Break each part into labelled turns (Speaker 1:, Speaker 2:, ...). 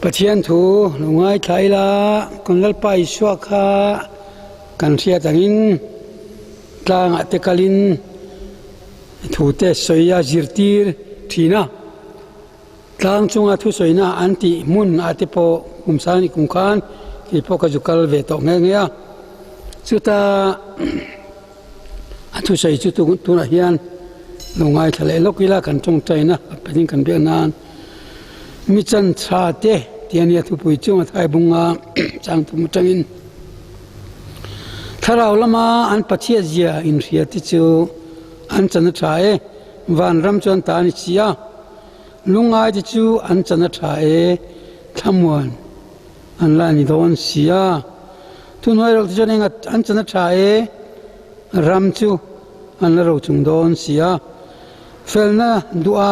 Speaker 1: Pathian thu lungai thaila konlal pai suakha kan ria tangin tlang ate kalin thu te soya zirtir thina tlang chunga thu soina anti mun ate po kumsani kumkhan ki po ka jukal ve to nge nge chuta athu sei chu tu na hian lungai thale lokila kan chung chaina paning kan be nan mi chan cha te tiania thu pui chunga thai bunga chang tu mutangin tharau lama an pathia zia in ria ti chu an chana thae van ram chon ta ni chia lungai ti chu an chana thae thamwan an la ni don sia tu noi ro ti choninga an chana thae ram chu an la ro chung don sia felna dua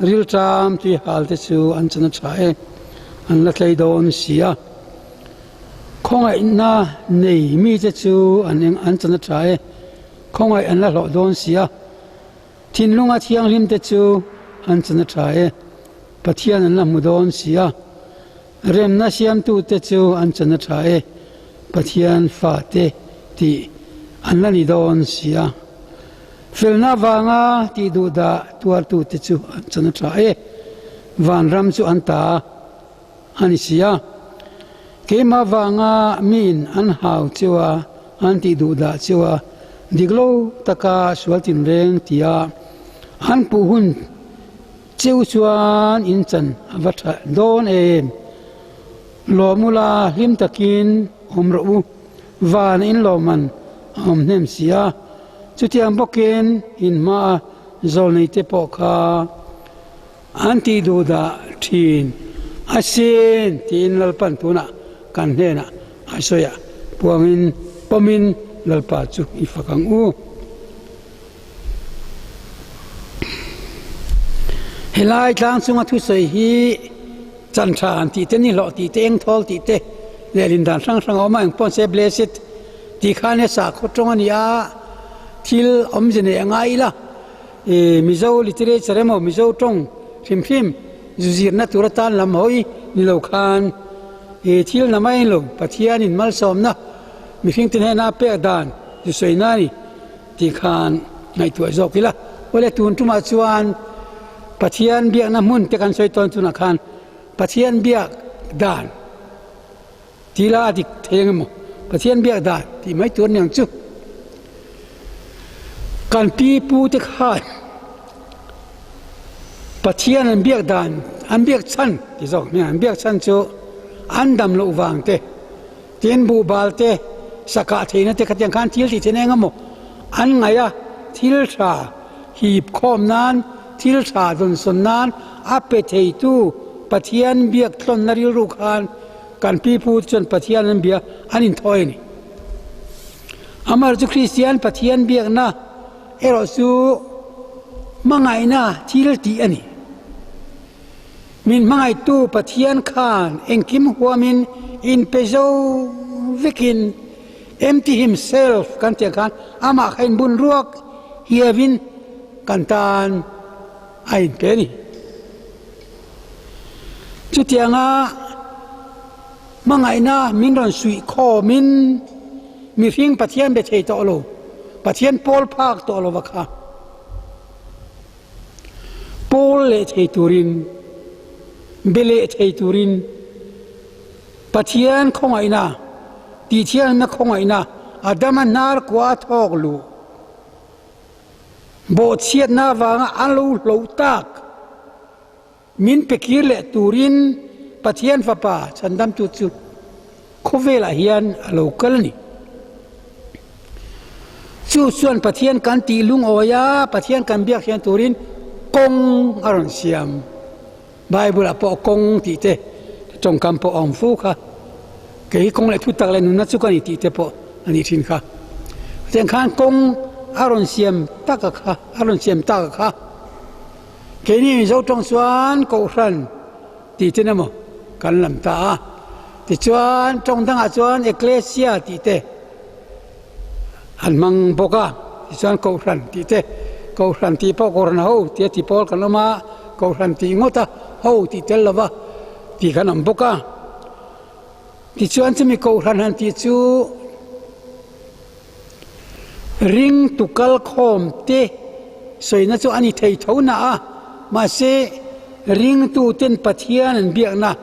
Speaker 1: ril tram ti hal te chu an chana thae an la tlei don sia khongai na nei mi te chu an chana thae khongai an la lo don sia thin lunga thiang lim te chu an chana thae pathian an la mu don sia rem na siam tu te chu an chana thae pathian fa te ti an la ni don sia felna wanga ti du da tuar tu te chu an chana thae van ram chu an ta ani sia kema wanga min an hau chewa an ti du da chewa diglo taka swaltin reng tia an pu hun cheu chuan in chan avatha don em lo mula him takin omro van in lo man om nem sia chutiam boken in ma zol nei te po kha an ti du da thin asin tin lalpan tuna kan hena asoya puangin pomin lalpa chu ifakang u helai tlang chunga thu sei hi chan than ti te ni lo ti te eng thol ti te lelin dan sang sang oma eng pon se blessed ti khane sa kho tong ania thil om jene angai la mizo literature mo mizo tong phim phim zuzir na turatan lam hoi ni lo khan thil na mai lo pathian in mal som na mi phing tin he na pe dan ju sei na ni ti khan ngai tu zo kila ole tun tuma chuan pathian biak na mun te kan soi ton tuna khan pathian biak dan tila dik theng mo pathian biak dan ti mai tur nyang chu kan pi pu te khan pathian an biak dan an biak chan ti zo me an biak chan chu an dam lo wang te tin bu bal te saka theina te khatyang khan thil ti thene ngamo an ngaya thil tha hip khom nan thil tha don son nan ape thei tu pathian biak tlon naril ru khan kan pi pu chon pathian an bia anin thoi ni amar chu christian pathian biak na ero su mangai na thil ti ani min mangai tu pathian khan engkim huamin in pezo vikin empty himself kan te khan ama khain bun ruak hiavin kantan ain peni chutianga mangai na min ron sui kho min mi hing pathian be thei to lo pathian pol phak to lo wakha pol le thei turin bele thei turin pathian khongai na ti thian na khongai na adama nar kwa thok lu bo chiat na wanga alu lo tak min pekir le turin pathian fapa chandam tu chu khovela hian alo kalni chu suan pathian kan ti lung oya pathian kan biak hian turin kong aron siam bible apo kong ti te trong kam po om fu kha ke kong le thu tak le nun na chu kan ti te po ani thin kha teng khan kong aron siam tak kha aron siam tak kha ke ni zo tong suan ko ran ti te na mo kan lam ta ti chuan trong dang a chuan ecclesia ti te an mang boka ti chuan ko ran ti te ko ran ti po ko ran ho ti ti pol kan ma ko ran ti ngota ho ti tel lova thì khăn ẩm bốc á thì chuan cho mi cầu hàn thì chú ring tukal khom te soi na chu ani thei tho na ma se ring tu ten Pathian Biakna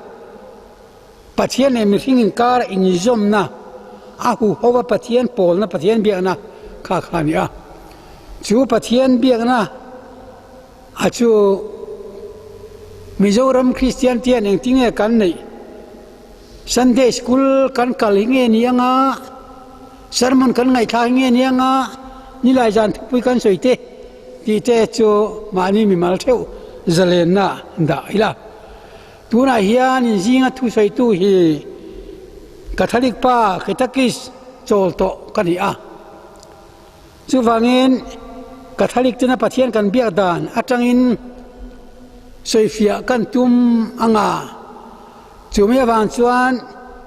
Speaker 1: Pathian em ring kar in zom na a hu hova Pathian pol na Pathian Biakna kha khani a chu Pathian Biakna a chu Mizoram Christian tian eng tinge kan nei Sunday school kan kalinge nianga sermon kan ngai tha nge nianga ni lai jan pui kan soite ti te chu mani mi mal theu zalen na da ila tuna hian in zinga thu soi tu hi Catholic pa Catechis chol to kan hi a chu wangin Catholic tena Pathian kan biak dan atangin soifia kan tum anga chumi awan chuan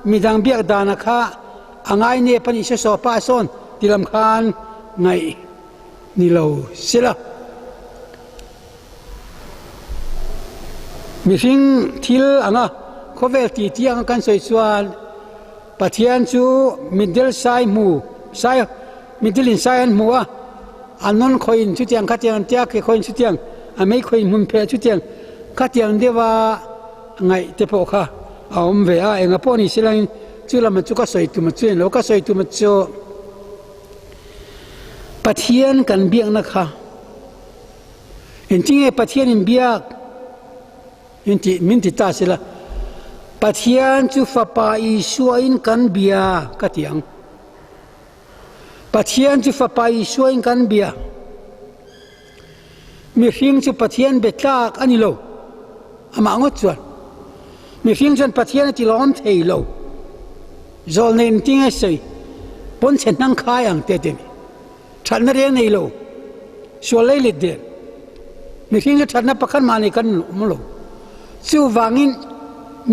Speaker 1: midang biak dan kha angai ne pani se so pa son tilam khan ngai ni lo sila mi hing thil anga khovel ti tiang kan soi chuan Pathian chu middle sai mu sai middle in sai an muwa anon khoin chu tiang kha tiang tia ke khoin chu tiang amei khoin mun phe chu tiang kha tiang dewa ngai te po kha aom ve a enga poni silang chu lam chu ka soi tu ma chen lo ka soi tu ma chu Pathian kan biak na kha en tinge Pathian in biak inti minti ta sila Pathian chu fa pa I suain kan bia ka tiang Pathian chu fa pa I suain kan bia mi hing chu Pathian betlak ani lo ama ngot chuan mi hing chuan Pathian ti lom thei lo zol nen tinge sei pon chen nang khai ang te te than na re nei lo so le le de mi hing chu than na pakhan ma ni kan mo lo chu wangin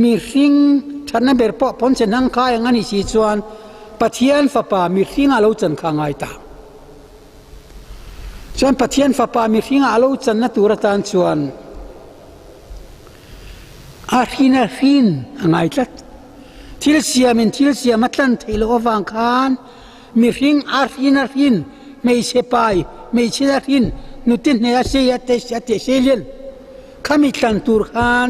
Speaker 1: mi hing than na ber po pon chen nang khai ang ani si chuan Pathian fa pa mi hing a lo chan kha ngai ta chuan Pathian fa pa mi hing a lo chan na tur tan chuan a hin angai tlat thil siam matlan theilo awang khan mi hing a hin mei se pai mei chila hin nutin ne a se ya te selien khami tlan tur khan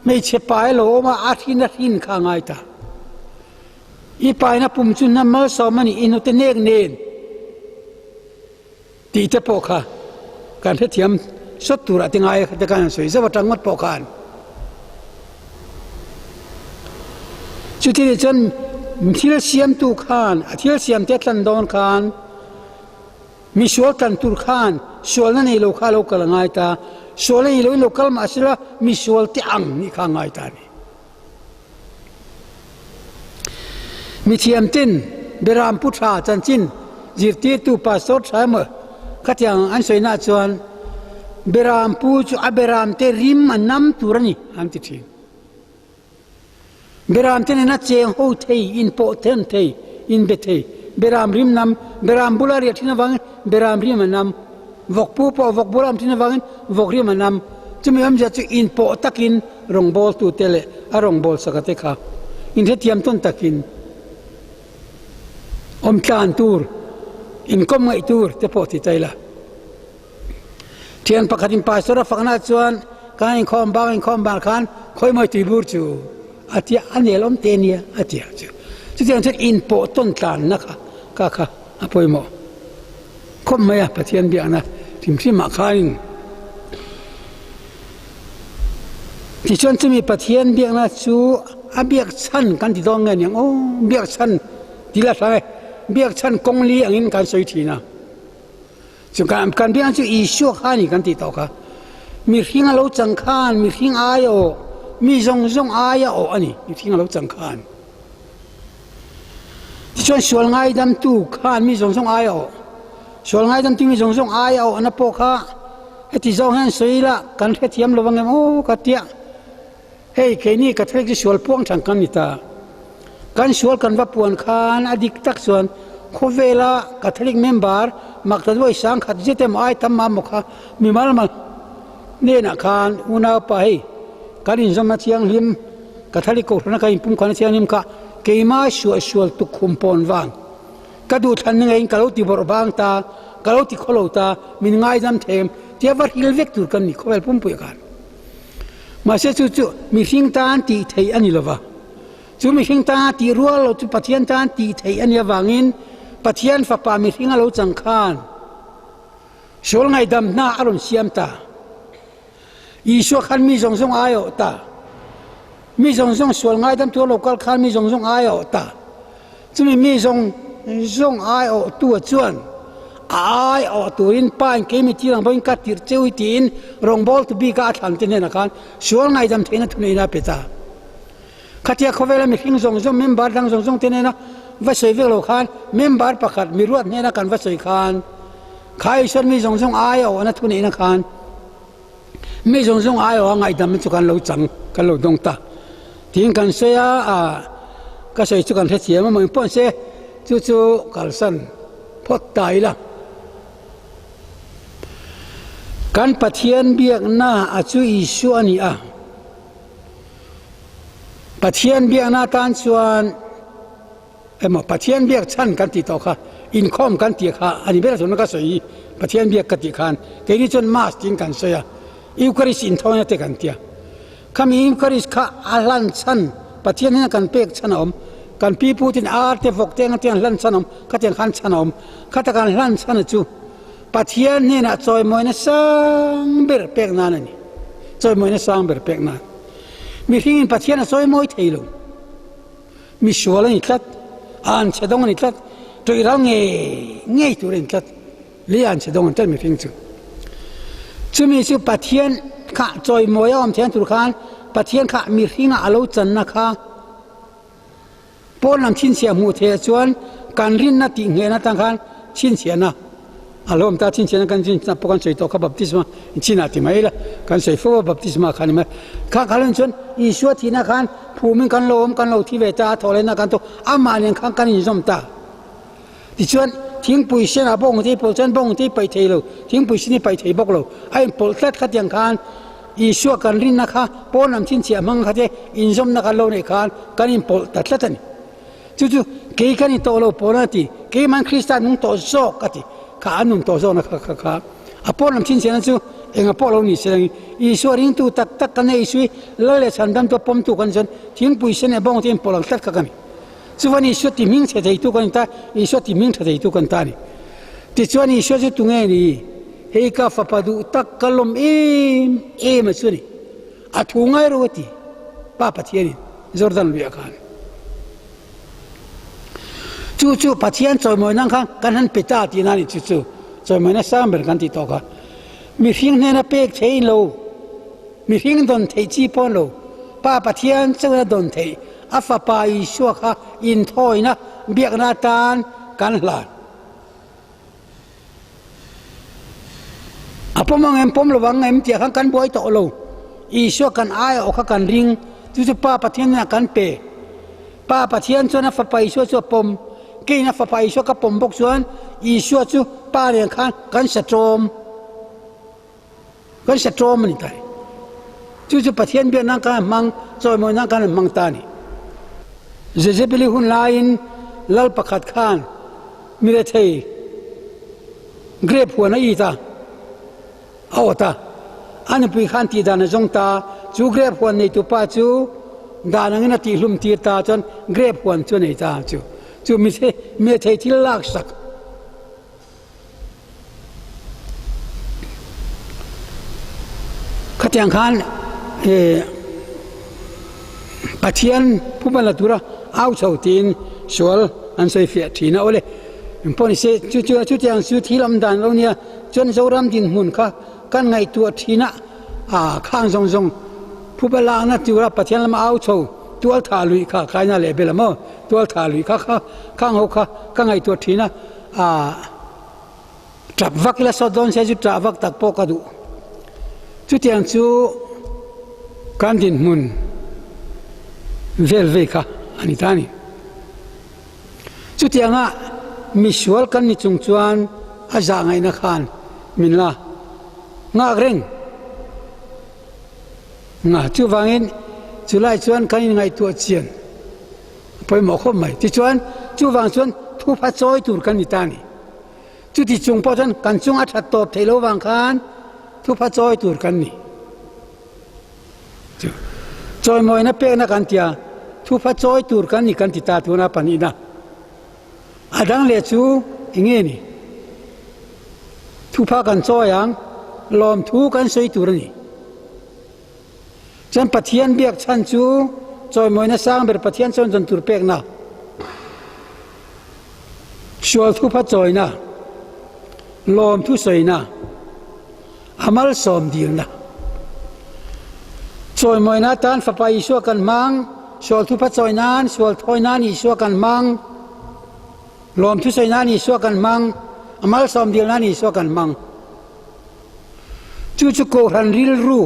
Speaker 1: mei che pai lo ma a hin kha ngai ta I pai na pum chun na mal so mani inu te nek nen ti te po kha kan the thiam sot tura te ngai te kan soi zawa tangot po khan chu ti chen thil siam tu khan a thil siam te tlan don khan mi shol tan tur khan shol na nei lo kha lo kal ngai ta shol nei lo lokal ma sila mi shol te ang ni kha ngai ta ni mi thiam tin beram putra chanchin jirti tu pastor thaima khatyang an soina chuan beram pu chu aberam te rim anam turani am ti thi beram te na cheng ho thei in po ten thei in be thei beram rim nam beram bulari thina wang beram rim anam vok pu po vok buram thina wang vok rim anam chumi am ja chu in po takin rong bol tu tele a rong bol sakate kha in the thiam ton takin om tlan tur in kom ngai tur te po ti taila thian pakhatin pastora fakna chuan kan in khom bang khan khoi moi ti bur chu atia anelom tenia atia chu chu tiang thek in po ton tlan na kha apoi mo khom maya Pathian Biakna tim ma khain ti chuan chumi Pathian Biakna chu abiak chan kan ti dong nge niang o biak chan tila sai biak chan kongli angin kan soi thina chu kan biak chu isu khani kan ti to kha mi hing a lo chang khan mi hing ayo mi zong aya o ani mi hing a lo chang khan chuan sual ngai dam tu khan mi zong aya o sual ngai dam ti mi zong aya o ana po kha heti zong han soila kan the thiam lo wangem o ka tia hei ke ni ka thek ji sual puang thang kan ni ta kan sual kan va puan khan adik tak chuan khovela Catholic member makta voi sang khat jete mai tam ma mokha mi mal ne na khan una pa hei kan in zom na thiang lim Catholic ko na kai pum kan thiang lim ka keima sual tu khumpon wang ka du than ngai ka lo ti bor bang ta ka lo ti kholo ta min ngai jam them tia war hil vek tur kan ni khowel pum pu kan ma se chu mi hing tan ti thei ani lova chu mi hing ta ti rual lo chu Pathian tan ti thei ani wangin Pathian fa pa mi hing lo chang khan sol ngai dam na aron siam ta Isu khan mi zong zong ayo ta mi zong zong sol ngai dam tu local khan mi zong zong ayo ta chu mi zong zong ayo tu chuan ai o tuin pan ke mi tirang boin ka tir cheu tin rong bol tu bi ka than tin na kan sol ngai dam thena thunei na peta khatia khowela mi hing zong zong member dang zong zong tin na va soi ve lo khan member pakhat mi ruat ne na kan va soi khan khai son mi zong zong ayo na thunei na khan mi zong zong ayo ngai dam chu kan lo chang kan lo dong ta tin kan se a ka sei chu kan the chiam ma pon se chu kal san phot tai la kan Pathian Biakna a chu Isu ani a Pathian Biakna tan chuan ema Pathian Biak chan kan ti to kha in khom kan ti kha ani bela chon ka sei Pathian Biak ka ti khan ke ni chon mas tin kan se ya Eucharist in thona te kan tia kami Eucharist kha alan chan Pathian na kan pek chan om kan pi putin arte vok teng tian lan chan om ka tian khan chan om ka ta kan lan chan chu Pathian ne na choi moi na sang ber pek na ni choi moi na sang ber pek na mi hing Pathian na choi moi theilo mi shuala ni tlat an chedong ni tlat to irang nge tu ren tlat li an chedong an tel mi hing chu chu mi chu Pathian kha choi moi om thian tur khan Pathian kha mi hing a lo chan na kha pon nam chin sia mu the chuan kan rin na ti nge na tang khan chin sia na alom ta chin sia kan chin na pokan choi to kha baptisma chin na ti mai la kan sei fo baptisma khan ma kha khalon chon Isu thi na khan phumin kan lo thi ve ta thole na kan to ama nen khan kan in zom ta ti chuan thing pui sen a bong ti pol chen bong ti pai thei lo thing pui sin pai thei bok lo ai pol tlat kha tiang khan Isu kan rin na kha pon nam chin sia mang kha te in zom na kan lo nei khan kan in pol tatlat ani chu ke kan i to lo ponati ke man Christian nung to zo ka ti kha anum to zo na kha apon nam chin sia na chu enga polo ni serang Isu ring tu tak kan nei sui lo le chan dam to pom tu kan jon thing pui sen e bong tin polang tlat kha kan chuan Isu ti ming che thei tu kan ta Isu ti ming thei tu kan ta ni ti chuan Isu chu tu nge ni hei ka fa padu tak kalom ma chu ni a thu ngai ro ti pa Pathian Jordan bia khan chu Pathian choi moi nang khang kan han peta ti na ni chu choi moi na sam ber kan ti to ka mi hing ne na pek thei lo mi hing don thei chi pon lo pa Pathian chang don thei a fa pa Isu kha in thoi na Biakna tan kan hlan apomang em pom lo wang em tia kan boi to lo Isu kan ai o kha kan ring chu pa Pathian na kan pe pa Pathian chona fa pa Isu chu pom ke na fa pa Isu ka pom bok chuan Isu chu pa ren khan kan sa trom ni tai chu Pathian Biak na ka mang choi moi na kan mang ta ni jejebeli hun lain lal pakhat khan mi re thei grep huana I ta awta an pui khan ti dan zong ta chu grep huan nei tu pa chu danang na ti hlum ti ta chon grep huan chu nei ta chu mi thei thil lak sak khatiang khan Pathian pumala tura au chau tin sual an sei fia thina ole poni se chu tiang su thilam dan lo nia chon zoram din mun kha kan ngai tu thina khang zong pupala na tura Pathian lam au chau tual tha lui kha kaina le belamo tual tha lui kha khang ho kha ka ngai tu thina trap vakila so don se ju tra vak tak po ka du chu tiang chu kan din mun vel ve kha ani tani chu tianga misual kan ni chung chuan a za ngai na khan min la nga reng ngà chú vang in chú lại chuan cái ngày tua chiên phải mỏ khom mày thì chuan chú vang chuan thu phát choi tur kan ni ta ni chú thì chung po chuan kan chung at top thei lo wang khan thu phát choi tur kan ni choi moi na pe na kan tia thu phát choi tur kan ni kan ti ta tu na pani na adang le chu inge ni thu phát kan choi yang lom thu kan soi tur ni chân Pathian biak chan chu choi moi na sang ber Pathian chon jon tur pek na sual thu phát choi na lom thu soi na amal som dil na choi moi na tan fa pa isu kan mang sual thu phát choi nan sual thoi nan isu kan mang lom thu soi nan isu kan mang amal som dil nan isu kan mang chu chu ko ran ril ru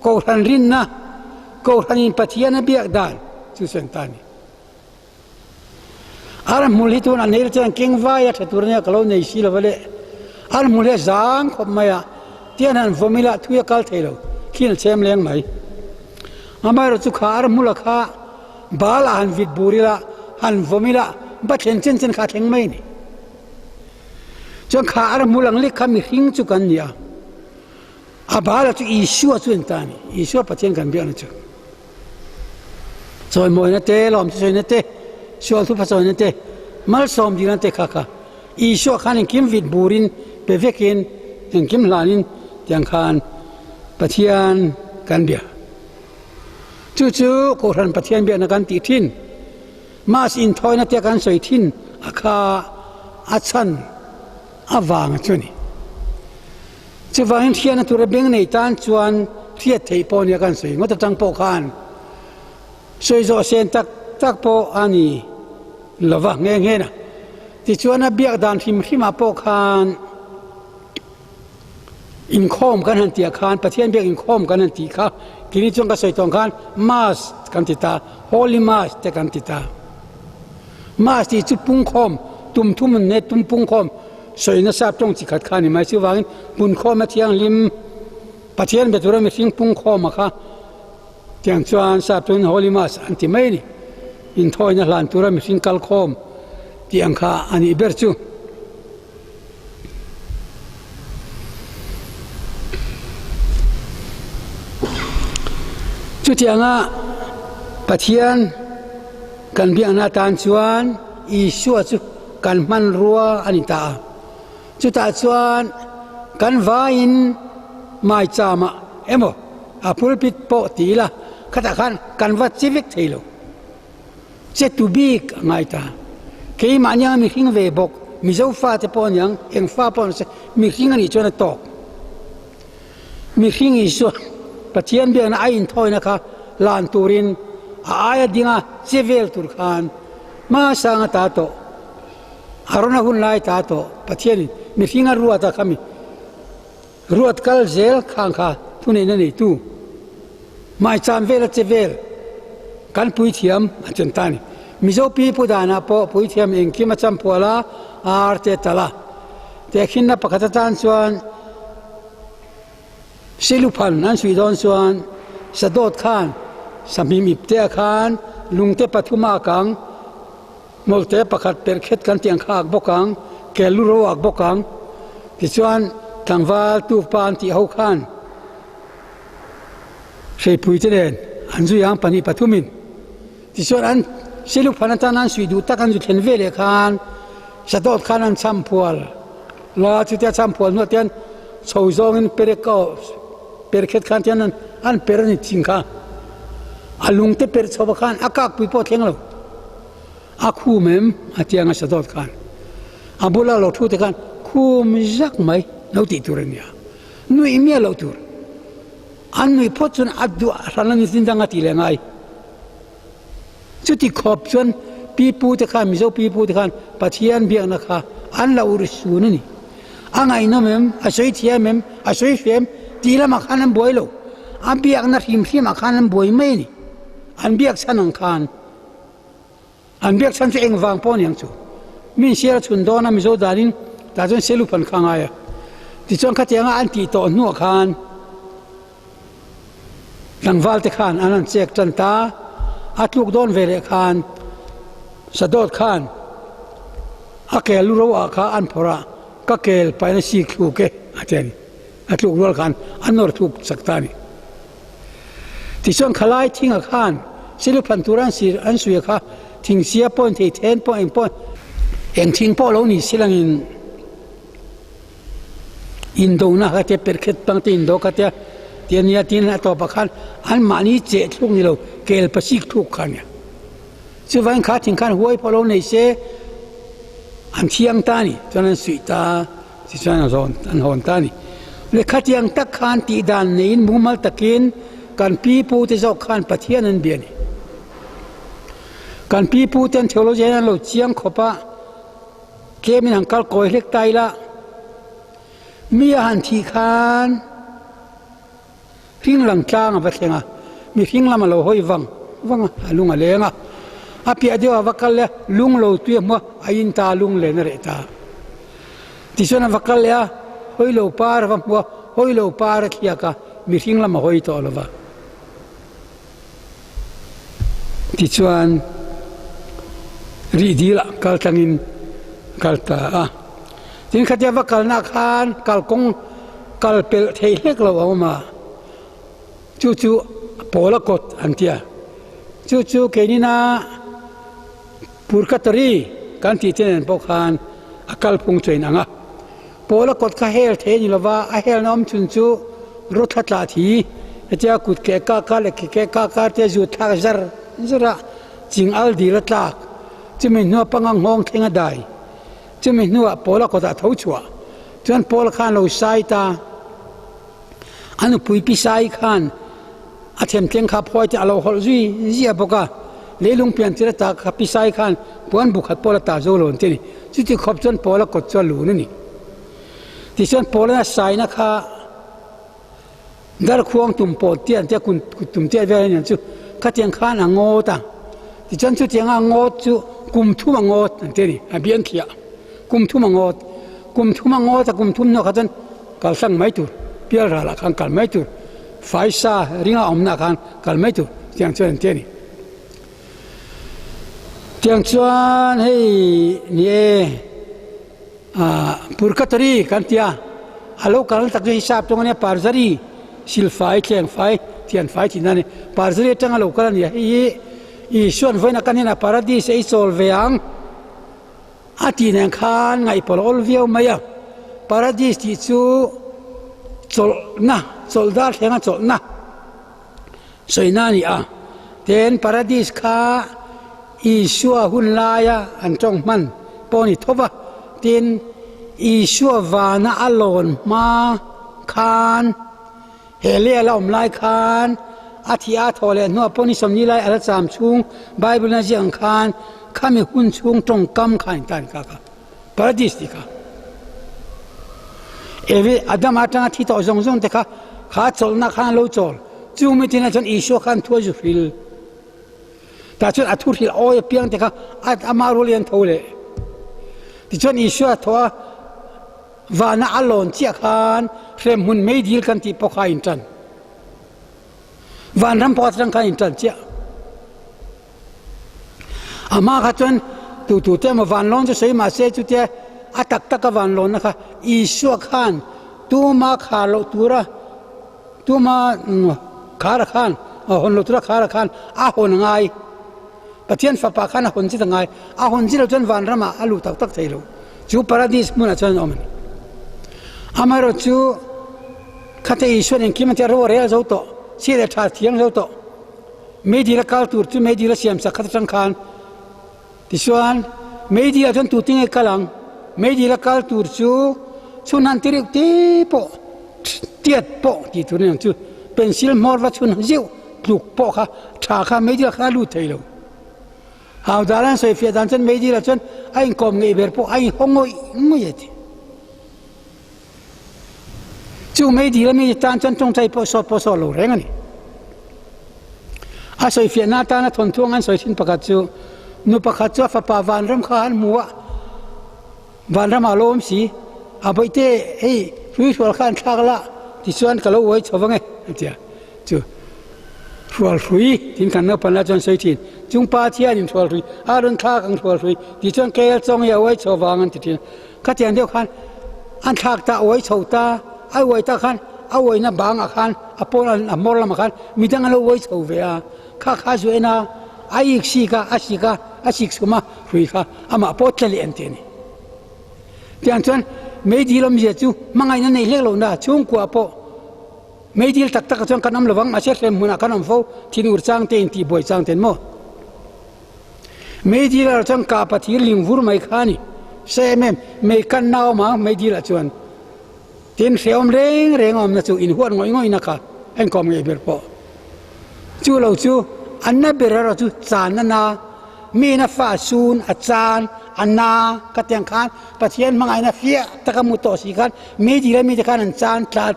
Speaker 1: ko ran rin na ko ran in Pathian biak dan chu sen tani ar muli tu na ner chen king vai tha tur ne kalo nei si lo vale ar muli zang khop maya tian han vomila thuya kal thelo khin chem leng mai amai ro chu kha ar mula kha bal han vit burila han vomila ba chen chen kha theng mai ni chong kha ar mulang lik kha mi hing chu kan nia abala chu isu chu entani isu Pathian kan biak na chu choi moi na te lom choi na te sual thu phasoi na te mal som di na te kha kha isu khan kim vit burin pe vekin en kim lanin tiang khan Pathian kan bia chu chu ko ran Pathian bia na kan ti thin mas in thoi na te kan soi thin akha achan awang chu ni chu wang thian na tur beng nei tan chuan thiat thei po nia kan soi ngota tang po khan soi zo sen tak po ani lova nge na ti chuan a biak dan him a po khan in khom kan han tia khan Pathian biak in khom kan han ti kha kini chung ka soi tong khan mas kan ti ta holy mass te kan ti ta mas ti chu pung khom tum thum ne tum pung khom soi na sap tong chi khat khani mai chu wangin bun khom ma thiang lim Pathian be tura mi sing pung khom ma kha tiang chuan sap tun holy mass an ti mai ni in thoi na hlan tura mi sing kal khom tiang kha ani ber chu chu tianga Pathian kan biak na tan chuan isu chu kan man ruwa ani ta chu ta chuan kan vain mai chama emo a pulpit po tila khata khan kan va chivik thailo che tu big ngai ta ke ma nya mi hing ve bok mi zo fa te pon yang eng fa pon se mi hing ani chona tok mi hing isu Pathian biak na ain thoi na kha lan turin a aya dinga chevel tur khan ma sanga ta to arona hun lai ta to Pathian mi hinga ruata kami ruat kal zel khang kha thune na nei tu mai cham vel chevel kan pui thiam achen tani mizo pi pudana po pui thiam eng ki ma cham pola arte tala te khinna pakata tan chuan siluphan nan sui don chuan sadot khan samim ipte khan lungte pathuma kang molte pakhat perkhet kan tiang khak bokang kelu roak bokang ti chuan thangwal tu pan ti ho khan sei pui te den anju yang pani pathumin ti chuan an siluk phanatan an sui du takan ju thlen vele khan sadot khan an champual la chu te champual no tian chho zong in pereko perkhet khan tian an perani thingkha alung te per choba khan akak pui po thlenglo akhu mem atianga sadot khan abula lo thu te khan khum jak mai no ti turania nui mia lo tur an nui photun adu ranani sindanga ti lengai chuti khop chon pi pu te khan mizo pi pu te khan Pathian biak na kha an la ur sunani angai na mem asoi thia mem asoi fem ti la ma khan an boilo an biak na him ma khan an boi mai ni an biak sanang khan an biak san che eng wang pon yang chu min sia chun do na mi zo darin ta jon selu phan khanga ya ti chong kha tianga an ti to nu khan Langwal te khan anan chek chanta atluk don vele khan sadot khan akel ro kha an phora ka kel paina si khu ke ateni atluk rol khan anor thuk saktani ti son khalai thinga khan silu phanturan sir an suya kha thing sia point the 10 eng thing po lo ni silangin indo na ka te perkhet pang te indo ka te tiania tin to pakhan an mani che thung ni lo kel pasik thuk khan ya chu van kha thing khan huai polo nei se an thiang ta ni chuan sui ta si chuan zon an hon ta ni le khatiang tak khan ti dan nein mumal takin kan pi pu te zo khan pathian an biani kan pi pu ten theology an lo chiang khopa kemin hankal koi hlek taila mi han thi khan ring lang tlang va thenga mi ring lama lo hoi wang alunga lenga apia dewa vakal le lung lo tu mo ain ta lung le na re ta ti sona vakal ya hoi lo par va mo hoi lo par khia ka mi ring lama hoi to lova ti chuan ri dila kal tangin kal ta tin khatia vakal na khan kal kong kal pel thei hek lo ma chu pola kot antia chu kenina purkatari kan ti ten pokhan akal phung train anga pola kot ka hel the ni lova a hel nom chun chu ro thatla thi atia kut ke ka le ke ka te zu tha zara ching al di la tlak chumin no pangang hong thenga dai chumin no pola kot a tho chua chuan pol khan lo sai ta anu pui pi sai khan athem tleng kha phoi te alo hol zui zia boka lelung pian tira ta kha pi sai khan puan bukhat pola ta zo lon te ni chuti khop chon pola kot cho lu ni ti chon pola na sai na kha dar khuang tum po tian te kun tum te ve ni chu kha tiang khan ango ta ti chon chu tiang ango chu kum thu ango te ni a bian khia kum thu ango ta kum thum no kha chon kal sang mai tu pial ra la khang kal mai tu faisa ringa omna khan kal mai tu tiang chuan te ni tiang chuan hei ni purkatari kan tia alo kal tak je hisab tong ne parzari sil fai tleng fai tian fai ti na ne parzari tang alo kal ni i suan voina kanina paradis ei sol veang ati nang khan ngai polol viau maya paradis ti chu chol na soldar henga chol na soinani ten paradis kha isua hun laya an tong man poni thova tin isua wana alon ma khan hele la lai khan athia thole no poni somni lai ala cham chung bible na jiang khan khami hun chung tong kam khan tan ka paradis ti ka evi adam atanga thi to zong te kha chol na khan lo chol chu mi tin chon isua khan thua ju fil ta chon athur hil oi piang te kha amaru lian thole ti chon isua thoa wana alon chia khan rem hun mei dil kan ti pokha in tan van ram pot rang khan in tan chia ama kha chon tu te ma van lon chu sei ma se chu te atak tak van lon na kha isua khan tu ma kha lo tura tu ma khara khan hon lo tura khara khan a hon ngai pathian fa pa khan hon chi ngai a hon ji lo chon van rama alu tak tak thei lo chu paradis muna chon omen amaro chu khate iswa nen kim te ro re zo to si le tha thiang zo to me di la kal tur chu me di la siam sa khat chang khan ti suan me di la chon tu ting e kalang me di la kal tur chu nan ti ri ti po tiat po ti tu ne chu pencil mor va chun jiu pluk po kha tha kha me di la kha lu thei lo hau dalan soi fia dan chen me di la chen ai kom ngei ber po ai hongoi ngoi ti chu me di la mi tan chen tong chai po so lo reng ani a soi fia na ta na thon thuang an soi thin pakhat chu nu pakhat chu fa pa van ram khan muwa van ram alom si abaite ei rui thol khan thagla ti chuan kalo woi chawang e tia chu ทัวร์รุยทิ้งกันนับพันละจนเสียทีจุงปาเทียนินทัวร์รุยอารุณท่ากังทัวร์รุยที่จนเกลจงยาไว้ชาววางันทีข้าเทียนเดียวกันอันทักตาไว้ชาวตาไอ้ไว้ตากันเอาไว้น่ะบางอาคารอปอลันอมอลมาคันมีตั้งเอาไว้ชาวเวียข้าช่วยนะไอ้อีกสิกาอาศิกสมารุยข้าอามาปอดเลยอันเทนี่ที่อันชวนไม่ดีลมเยจูมังไงนั่นในเล็กลงนะช่วงกว่าปอไม่ดีตักจนกันน้ำระวังอาเช่นมุนักน้ำฟูที่นูร์จ้างเต็นที่บ่อยจ้างเต็นมั้งไม่ดีละจนกาปฏิลิงวูร์ไม่ขานี่เสมไม่กันน้าวมาไม่ดีละจวนเต็นเสียมเร่งอมนะจูอินหัวงอยนักเอ็นคอมเงยเบอร์ปอจูเราจูอันนั้นเบอร์เราจูจานนามีนัฟาซูนอาจารย์อันนากัตยังขันปฏิญมังไงนะเฟียตะกมุตโตสิกันไม่ดีละมีแต่การอันจานตัด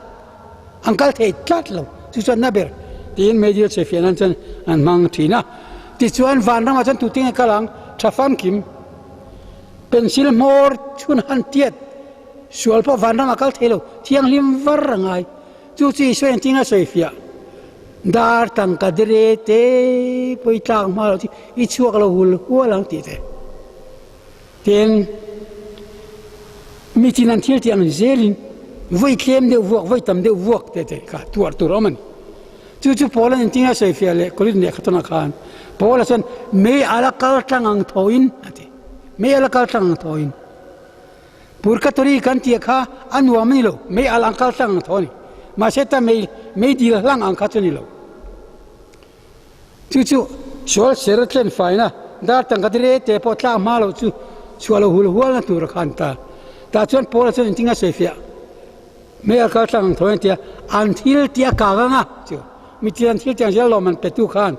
Speaker 1: อังกัลเทตัดเราที่ส่วนนับเบอร์ที่ไม่ดีเสียฟีนั้นจนอันมังทีนะที่ส่วนวันนั้นมาจนตุติงกลังชาฟันคิมเป็นสิลมอร์ชุนฮันเทียดส่วนพอวันนั้นมากัลเทเราที่ยังลิมวร์ไงจู่ที่ส่วนที่น่าเสียฟีดาร์ตังกัดเรเตไปตางมาเราที่อิชัวกเราหัวหลังตีเตเต็นมีที่นั่นเที่ยวที่อันเซลินวัยเข้มเดือดวัววัยต่ำเดือดวัวเตะค่ะตัวเรามันจู่พอแล้วจริงๆใส่เฟียเลยคนนี้เนี่ยขัดนักขันพอแล้วฉันไม่อาลักการตั้งอังทอินไม่อาลักการตั้งอังทอินปุรกตรีกันที่ข้าอันว่าไม่รู้ไม่อาลักการตั้งอังทอินมาเสร็จไม่ดีหลังอังคัดนี่รู้จู่ชวนเสร็จเล่นไฟนะดาร์ตังกัดเรเตะพอตามมาเราชวนเราหัวนั่นตัวขันตาชวนพอแล้วฉันจริงๆใส่เฟียไม่อาการตั้งตัวเตียอันที่เตียกางอ่ะจู่มีที่อันที่เตียจะลมันเป็นตุขัน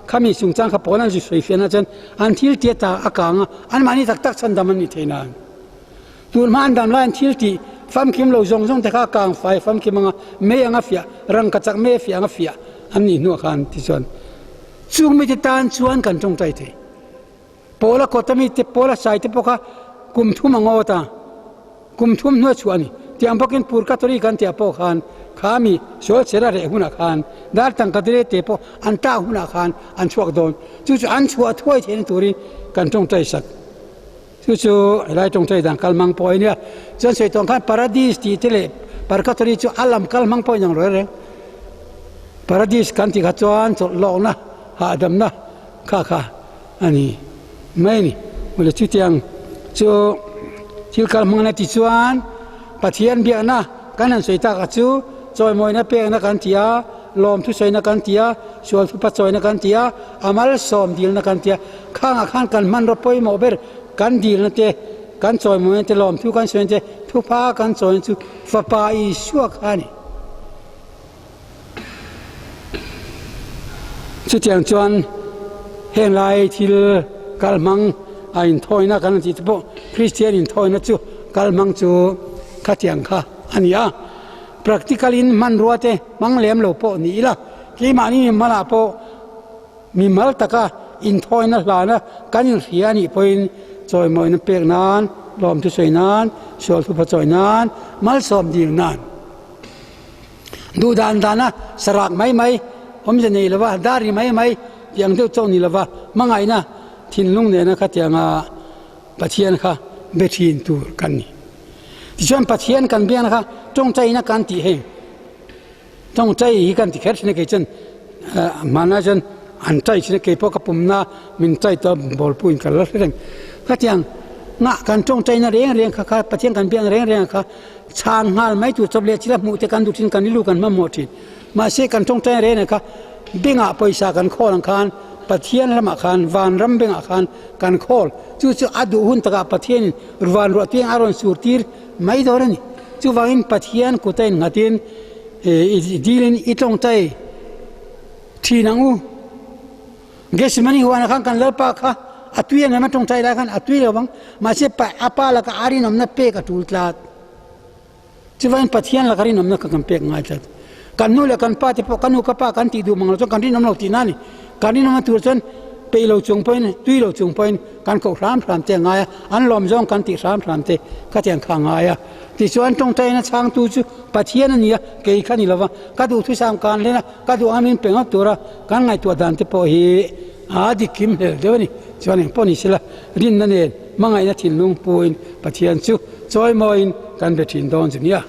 Speaker 1: ข้ามีสุ่งจังข้าพอนั่นจะสวยเฟียนะจันอันที่เตียตาอากางอ่ะอันมันนี่ตักฉันดำมันนี่เทนานตัวมันดำแล้วอันที่ที่ฟัมคิมเราจงแต่ข้ากางไฟฟัมคิมงะไม่ยังเฟียรังกระจักไม่เฟียงเฟียอันนี้นัวขันที่ส่วนสุ่งไม่ติดตามชวนกันจงใจเทพอละก็จะมีเทพอละใส่เทพก็กุมทุ่มงอตากุมทุ่มนัวชวนนี่ที่อันพกินปูร์กัตรีกันที่อพอขันข้ามีโชว์เสร็จแล้วหุ่นขันดาร์ตังกัดเรเตปอันต้าหุ่นขันอันชวกโดนจู่อันชวกถ้วยเทนตุรีกันจงใจสักจู่อะไรจงใจดังคัลมังปอยเนี่ยจนเสร็จตรงขันพาราดิสที่เทเลปาร์กัตรีจู่อัลลัมคัลมังปอยอย่างไรพาราดิสกันที่ขัดจวนสุดหลอกนะหาดำนะข้าอันนี้ไม่นี่วันละชุดยังจู่ที่คัลมังนั่นที่จวนปัจจัยเบียนะกันนั้นสวยตากระจูจอยมวยนับเปียนักกันเตียลมทุสวยนักกันเตียชวนผู้ปัจจัยนักกันเตียอามาลสอมดีลนักกันเตียข้างอาคารกันมันรบไปโมเบอร์กันดีลนั่นเตกันจอยมวยเตลมทุกันสวยเตทุพากันจอยทุฟ้าป่าอีชัวขานี่ชุดอย่างจวนเห็นลายที่กัลมังอินทอยนักกันที่พวกคริสเตียนอินทอยนักจูกัลมังจูขัดยังข้าอันนี้practical in man ruate mang lem lo po ni la ki mani mala po mi mal taka in thoina hlana kanin hiani poin choi moin pek nan lom tu soi nan sol tu pa choi nan mal som ding nan du dan dana sarak mai om je nei lawa dari mai yang tu chau ni lawa mangai na thin lung ne na khatyanga pathian kha bethin tu kan niที่ชวนปัจจัยกันเบียนะคะจงใจนักการตีเหงจงใจกันที่แค่ชนิดเช่นมานะจันอันใจชนิดเกี่ยวกับปุ่มน้ามินใจตัวบอลพูนกันแล้วเรื่องก็อย่างนักการจงใจนั่นเรียงค่ะปัจจัยกันเบียนเรียงค่ะชางหาไม่ถูกจับเลี้ยชิลมุติกันดูทินกันนี่ลูกกันมาหมดทีมาเสกันจงใจเรียงนะคะเบ่งอาไปสากันข้อลังคารปัจจัยละมาคารวานรำเบ่งอาคารกันข้อจู่ๆอดูหุ่นตะกับปัจจัยวานรถเตียงอารมณ์สุดที่ไม่โดนนี่จู่ว่าอินปัจจัยกุตัยงัดอินดีลินอิตรงใจที่นังอูเกสมันนี่หัวนักกันเลิกปากค่ะอัตวินมันตรงใจได้กันอัตวินเราบังมาเสียไปอาปาละก็อารินอมนับเปกับตูลตลาดจู่ว่าอินปัจจัยละก็อารินอมนับกันเปกง่ายจัดกันนู่นละกันป้าที่พวกกันนู่นกับป้ากันที่ดูมังเราจนกันที่น้ำเราที่นั่นนี่กันที่น้ำมันตัวจน pe lo chung point tui lo chung point kan ko ram te nga an lom jong kan ti ram te ka tiang kha nga ya ti chuan tong te na chang tu chu pathian ania ke khani lawa ka du thu sam kan le na ka du amin penga tura kan ngai tu dan te po hi adi kim he dewani chuan poni sila rin na ne mangai na thin lung puin pathian chu choi moin kan be thin don junia